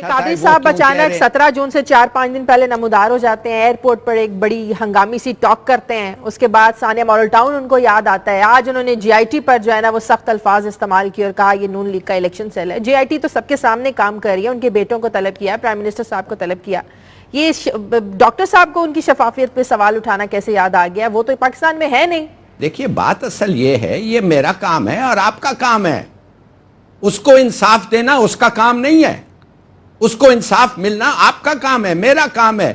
قادری صاحب اچانک 17 جون سے 4-5 دن پہلے نمودار ہو جاتے ہیں، ایئرپورٹ پر ایک بڑی ہنگامی سی ٹاک کرتے ہیں، اس کے بعد ثانیہ ماڈل ٹاؤن ان کو یاد آتا ہے۔ آج انہوں نے جے آئی ٹی پر جو ہے نا وہ سخت الفاظ استعمال کیے اور کہا یہ نون لیگ کا الیکشن سیل ہے۔ جے آئی ٹی تو سب کے سامنے کام کر رہی ہے، ان کے بیٹوں کو طلب کیا، پرائم منسٹر صاحب کو طلب کیا۔ یہ ڈاکٹر صاحب کو ان کی شفافیت پہ سوال اٹھانا کیسے یاد آ گیا؟ وہ تو پاکستان میں ہے نہیں۔ دیکھیے بات اصل یہ ہے، یہ میرا کام ہے اور آپ کا کام ہے، اس کو انصاف دینا اس کا کام نہیں ہے، اس کو انصاف ملنا آپ کا کام ہے، میرا کام ہے،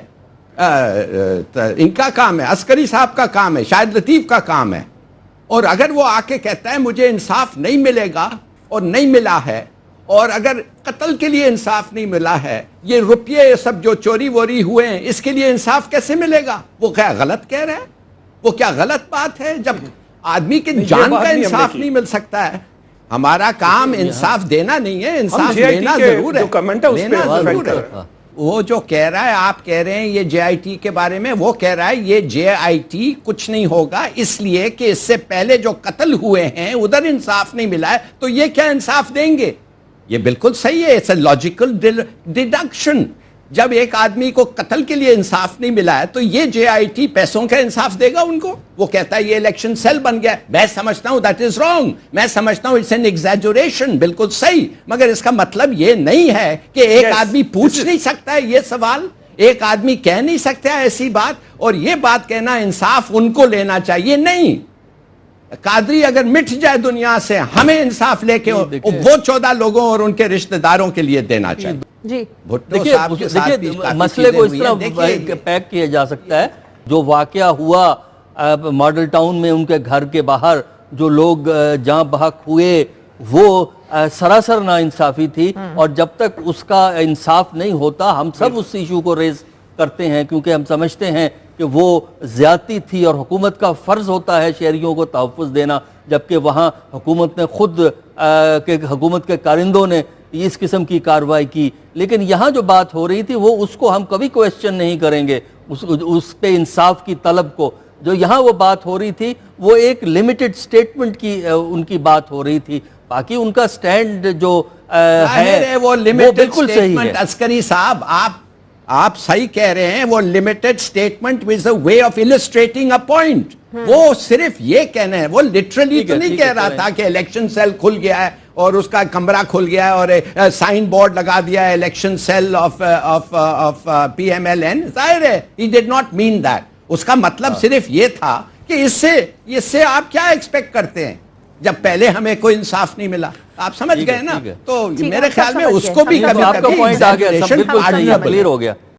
ان کا کام ہے، عسکری صاحب کا کام ہے، شاہد لطیف کا کام ہے۔ اور اگر وہ آ کے کہتا ہے مجھے انصاف نہیں ملے گا اور نہیں ملا ہے، اور اگر قتل کے لیے انصاف نہیں ملا ہے، یہ روپیے سب جو چوری ووری ہوئے ہیں اس کے لیے انصاف کیسے ملے گا؟ وہ کیا غلط کہہ رہے ہیں؟ وہ کیا غلط بات ہے؟ جب آدمی کی جان کا انصاف نہیں مل سکتا ہے، ہمارا کام انصاف دینا نہیں ہے، انصاف لینا ضرور ہے، لینا ضرور ہے۔ وہ جو کہہ رہا ہے، آپ کہہ رہے ہیں یہ جے آئی ٹی کے بارے میں، وہ کہہ رہا ہے یہ جے آئی ٹی کچھ نہیں ہوگا اس لیے کہ اس سے پہلے جو قتل ہوئے ہیں ادھر انصاف نہیں ملا ہے، تو یہ کیا انصاف دیں گے؟ یہ بالکل صحیح ہے، اٹس اے لاجیکل ڈیڈکشن۔ جب ایک آدمی کو قتل کے لیے انصاف نہیں ملا ہے تو یہ جے آئی ٹی پیسوں کا انصاف دے گا ان کو؟ وہ کہتا ہے یہ الیکشن سیل بن گیا، میں سمجھتا ہوں دیٹ از رانگ، میں سمجھتا ہوں اٹس این ایگزیجریشن، بالکل صحیح، مگر اس کا مطلب یہ نہیں ہے کہ ایک آدمی پوچھ نہیں سکتا ہے یہ سوال، ایک آدمی کہہ نہیں سکتا ہے ایسی بات، اور یہ بات کہنا انصاف ان کو لینا چاہیے نہیں۔ قادری اگر مٹ جائے دنیا سے، ہمیں انصاف لے کے وہ 14 لوگوں اور ان کے رشتہ داروں کے لیے دینا چاہیے۔ جی دیکھیے مسئلے کو اس طرح پیک کیا جا سکتا ہے، جو واقعہ ہوا ماڈل ٹاؤن میں ان کے گھر کے باہر جو لوگ جاں بحق ہوئے، وہ سراسر ناانصافی تھی، اور جب تک اس کا انصاف نہیں ہوتا ہم سب اس ایشو کو ریز کرتے ہیں، کیونکہ ہم سمجھتے ہیں کہ وہ زیادتی تھی اور حکومت کا فرض ہوتا ہے شہریوں کو تحفظ دینا، جبکہ وہاں حکومت نے خود حکومت کے کارندوں نے اس قسم کی کارروائی کی۔ لیکن یہاں جو بات ہو رہی تھی وہ اس کو ہم کبھی کویسچن نہیں کریں گے، اس پہ انصاف کی طلب کو۔ جو یہاں وہ بات ہو رہی تھی وہ ایک لمیٹڈ سٹیٹمنٹ کی ان کی بات ہو رہی تھی، باقی ان کا سٹینڈ جو ہے وہ بالکل صحیح ہے۔ عسکری صاحب آپ صحیح کہہ رہے ہیں، وہ limited statement with a way of illustrating a point۔ وہ صرف یہ کہنا ہے، وہ literally تو نہیں کہہ رہا تھا کہ الیکشن سیل کھل گیا ہے اور اس کا کمرہ کھل گیا ہے اور سائن بورڈ لگا دیا ہے election cell of P M L N, ظاہر ہے he did not mean that۔ اس کا مطلب صرف یہ تھا کہ اس سے آپ کیا ایکسپیکٹ کرتے ہیں جب پہلے ہمیں کوئی انصاف نہیں ملا؟ آپ سمجھ گئے نا؟ تو میرے خیال میں اس کو بھی آپ کا پوائنٹ آ گیا، سب بالکل صحیح ہے، کلیئر ہو گیا۔